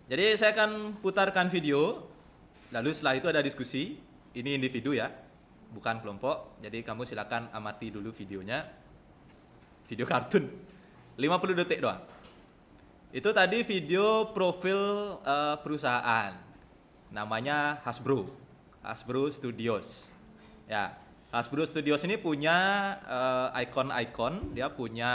Jadi saya akan putarkan video, lalu setelah itu ada diskusi. Ini individu ya, bukan kelompok. Jadi kamu silakan amati dulu videonya. Video kartun, 50 detik doang. Itu tadi video profil perusahaan, namanya Hasbro, Hasbro Studios. Ya, Hasbro Studios ini punya ikon-ikon, dia punya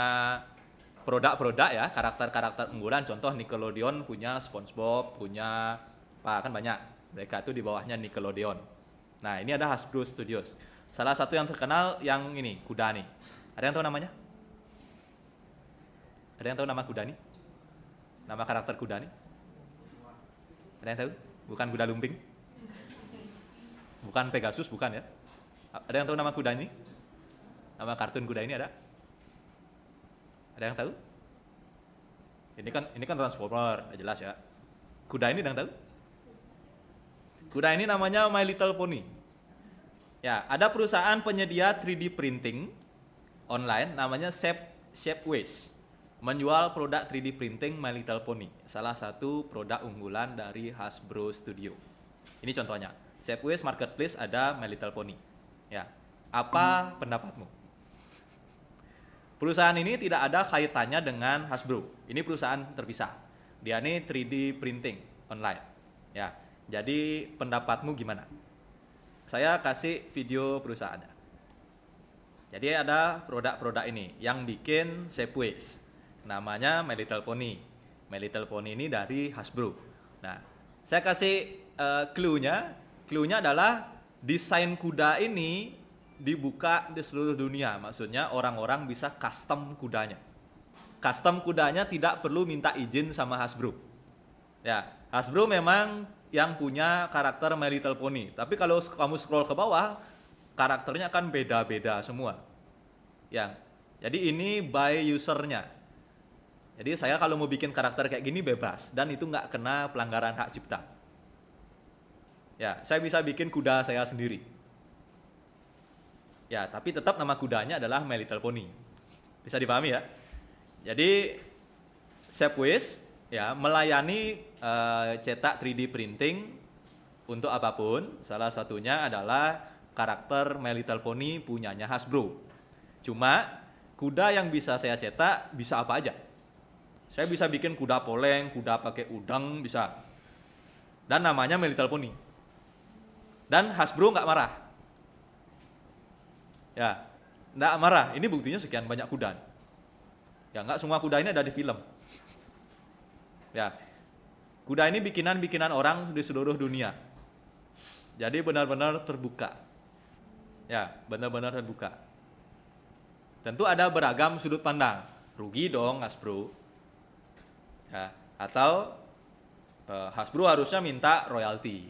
produk-produk ya, karakter-karakter unggulan. Contoh Nickelodeon punya SpongeBob, punya apa kan banyak. Mereka itu di bawahnya Nickelodeon. Nah, ini ada Hasbro Studios. Salah satu yang terkenal yang ini, kuda nih. Ada yang tahu namanya? Ada yang tahu nama kuda nih? Nama karakter kuda nih? Ada yang tahu? Bukan kuda lumping? Bukan Pegasus, bukan ya? Ada yang tahu nama kuda ini? Nama kartun kuda ini ada? Ada yang tahu? Ini kan Transformer, jelas ya. Kuda ini ada yang tahu? Kuda ini namanya My Little Pony. Ya, ada perusahaan penyedia 3D printing online namanya Shapeways. Menjual produk 3D printing My Little Pony, salah satu produk unggulan dari Hasbro Studio. Ini contohnya, Shapeways Marketplace ada My Little Pony. Ya, apa pendapatmu? Perusahaan ini tidak ada kaitannya dengan Hasbro. Ini perusahaan terpisah. Dia ini 3D printing online. Ya, jadi pendapatmu gimana? Saya kasih video perusahaannya. Jadi ada produk-produk ini yang bikin Shapeways. Namanya My Little Pony. My Little Pony ini dari Hasbro. Nah, saya kasih clue-nya. Clue-nya adalah desain kuda ini dibuka di seluruh dunia. Maksudnya orang-orang bisa custom kudanya. Custom kudanya tidak perlu minta izin sama Hasbro. Ya, Hasbro memang yang punya karakter My Little Pony. Tapi kalau kamu scroll ke bawah, karakternya kan beda-beda semua. Ya, jadi ini by usernya. Jadi saya kalau mau bikin karakter kayak gini bebas dan itu nggak kena pelanggaran hak cipta. Ya, saya bisa bikin kuda saya sendiri. Ya, tapi tetap nama kudanya adalah My Little Pony. Bisa dipahami ya? Jadi Shapeways ya melayani cetak 3D printing untuk apapun. Salah satunya adalah karakter My Little Pony punyanya Hasbro. Cuma kuda yang bisa saya cetak bisa apa aja. Saya bisa bikin kuda poleng, kuda pakai udang, bisa. Dan namanya My Little Pony. Dan Hasbro nggak marah. Ya, nggak marah. Ini buktinya sekian banyak kuda. Ya, nggak semua kuda ini ada di film. Ya, kuda ini bikinan-bikinan orang di seluruh dunia. Jadi benar-benar terbuka. Ya, benar-benar terbuka. Tentu ada beragam sudut pandang. Rugi dong Hasbro. Ya, atau Hasbro harusnya minta royalti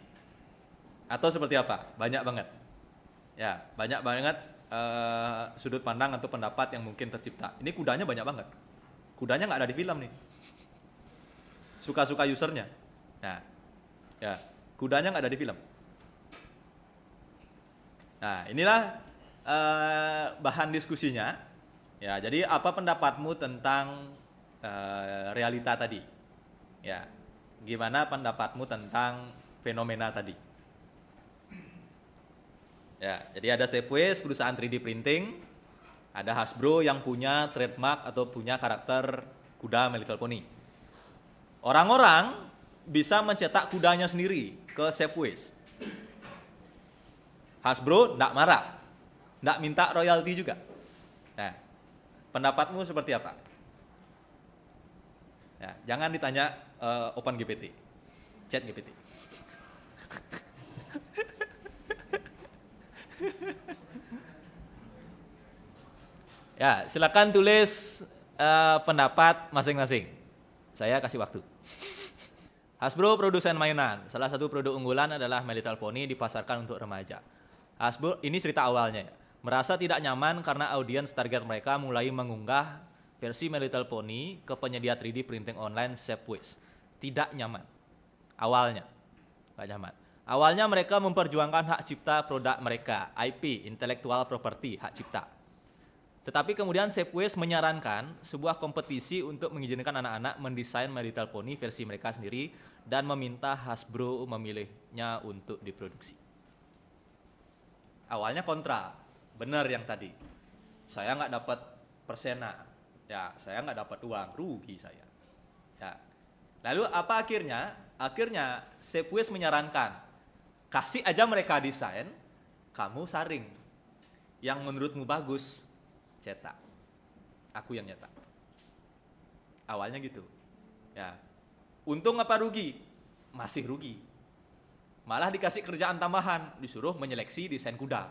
atau seperti apa? Banyak banget ya, banyak banget sudut pandang atau pendapat yang mungkin tercipta. Ini kudanya banyak banget, kudanya nggak ada di film nih, suka-suka usernya. Nah ya, kudanya nggak ada di film. Nah inilah bahan diskusinya ya. Jadi apa pendapatmu tentang realita tadi? Ya, gimana pendapatmu tentang fenomena tadi? Ya, jadi ada Shapeways, perusahaan 3D printing, ada Hasbro yang punya trademark atau punya karakter kuda My Little Pony. Orang-orang bisa mencetak kudanya sendiri ke Shapeways. Hasbro enggak marah, enggak minta royalti juga. Nah, pendapatmu seperti apa? Ya, jangan ditanya OpenGPT, ChatGPT. Ya, silakan tulis pendapat masing-masing. Saya kasih waktu. Hasbro produsen mainan. Salah satu produk unggulan adalah My Little Pony dipasarkan untuk remaja. Hasbro, ini cerita awalnya ya. Merasa tidak nyaman karena audiens target mereka mulai mengunggah versi My Little Pony ke penyedia 3D printing online Shapeways. Tidak nyaman. Awalnya. Tidak nyaman. Awalnya mereka memperjuangkan hak cipta produk mereka, IP, intellectual property, hak cipta. Tetapi kemudian Shapeways menyarankan sebuah kompetisi untuk mengizinkan anak-anak mendesain My Little Pony versi mereka sendiri dan meminta Hasbro memilihnya untuk diproduksi. Awalnya kontra, benar yang tadi. Saya nggak dapat persena, ya saya nggak dapat uang, rugi saya. Ya. Lalu apa akhirnya? Akhirnya Shapeways menyarankan, kasih aja mereka desain, kamu saring. Yang menurutmu bagus, cetak. Aku yang nyetak. Awalnya gitu. Ya. Untung apa rugi? Masih rugi. Malah dikasih kerjaan tambahan, disuruh menyeleksi desain kuda.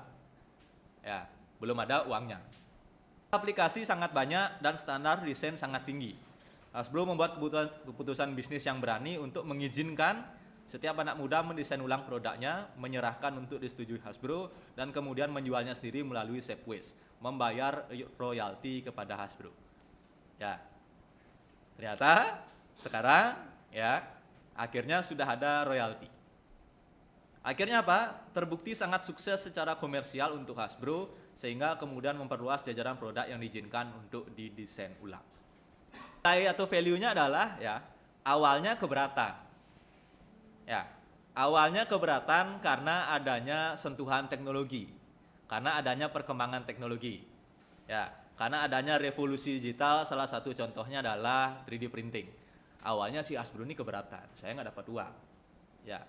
Ya, belum ada uangnya. Aplikasi sangat banyak dan standar desain sangat tinggi. Hasbro membuat keputusan bisnis yang berani untuk mengizinkan setiap anak muda mendesain ulang produknya, menyerahkan untuk disetujui Hasbro, dan kemudian menjualnya sendiri melalui Shapeways, membayar royalti kepada Hasbro. Ya, ternyata sekarang ya akhirnya sudah ada royalti. Akhirnya apa? Terbukti sangat sukses secara komersial untuk Hasbro, sehingga kemudian memperluas jajaran produk yang diizinkan untuk didesain ulang. Nilai atau value-nya adalah ya awalnya keberatan. Ya, awalnya keberatan karena adanya sentuhan teknologi, karena adanya perkembangan teknologi. Ya, karena adanya revolusi digital, salah satu contohnya adalah 3D printing. Awalnya si Hasbro ini keberatan, saya nggak dapat uang. Ya,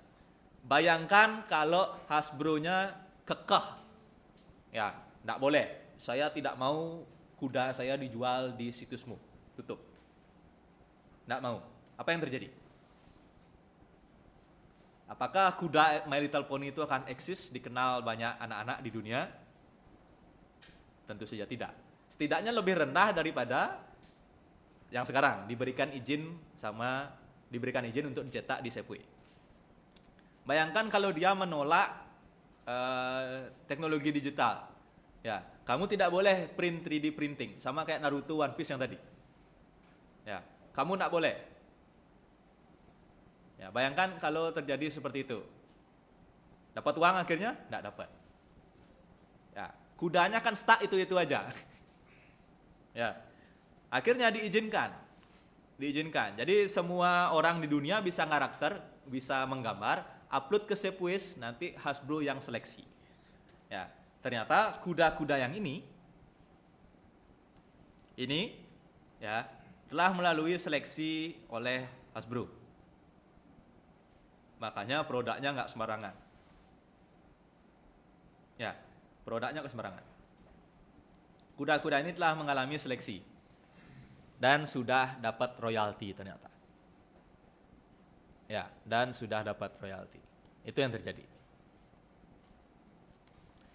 bayangkan kalau Hasbro-nya kekeh, ya, nggak boleh. Saya tidak mau kuda saya dijual di situsmu, tutup. Nggak mau. Apa yang terjadi? Apakah kuda My Little Pony itu akan eksis, dikenal banyak anak-anak di dunia? Tentu saja tidak. Setidaknya lebih rendah daripada yang sekarang diberikan izin untuk dicetak di Shapeways. Bayangkan kalau dia menolak teknologi digital. Ya, kamu tidak boleh print 3D printing, sama kayak Naruto One Piece yang tadi. Ya, kamu tidak boleh. Ya, bayangkan kalau terjadi seperti itu. Dapat uang akhirnya? Tidak dapat. Ya, kudanya kan stuck itu aja. Ya, akhirnya diizinkan. Jadi semua orang di dunia bisa karakter, bisa menggambar, upload ke Shapeways, nanti Hasbro yang seleksi. Ya, ternyata kuda-kuda yang ini ya telah melalui seleksi oleh Hasbro. Makanya produknya nggak sembarangan. Ya, produknya nggak sembarangan. Kuda-kuda ini telah mengalami seleksi dan sudah dapat royalti ternyata. Ya, dan sudah dapat royalti. Itu yang terjadi.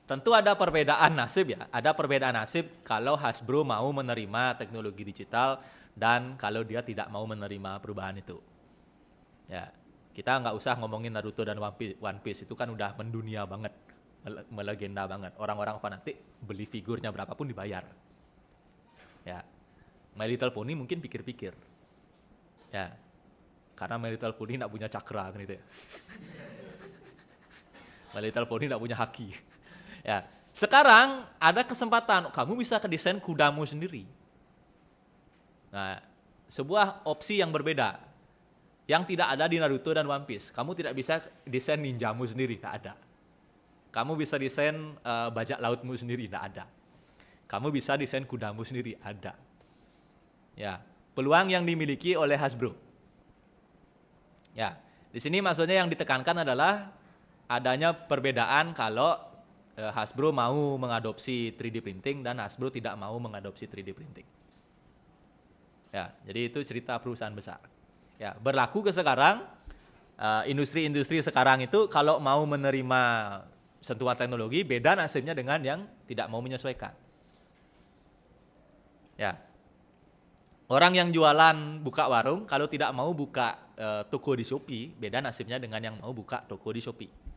Tentu ada perbedaan nasib ya. Ada perbedaan nasib kalau Hasbro mau menerima teknologi digital dan kalau dia tidak mau menerima perubahan itu. Ya, kita nggak usah ngomongin Naruto dan One Piece itu kan udah mendunia banget, melegenda banget. Orang-orang fanatik beli figurnya berapapun dibayar. Ya, My Little Pony mungkin pikir-pikir. Ya, karena My Little Pony nggak punya cakra kan itu ya. My Little Pony nggak punya haki. Ya, sekarang ada kesempatan kamu bisa desain kudamu sendiri. Nah, sebuah opsi yang berbeda yang tidak ada di Naruto dan One Piece. Kamu tidak bisa desain ninjamu sendiri, tidak ada. Kamu bisa desain bajak lautmu sendiri, tidak ada. Kamu bisa desain kudamu sendiri, ada. Ya, peluang yang dimiliki oleh Hasbro. Ya, di sini maksudnya yang ditekankan adalah adanya perbedaan kalau Hasbro mau mengadopsi 3D printing dan Hasbro tidak mau mengadopsi 3D printing. Ya, jadi itu cerita perusahaan besar. Ya, berlaku ke sekarang industri-industri sekarang itu kalau mau menerima sentuhan teknologi beda nasibnya dengan yang tidak mau menyesuaikan. Ya. Orang yang jualan buka warung kalau tidak mau buka toko di Shopee, beda nasibnya dengan yang mau buka toko di Shopee.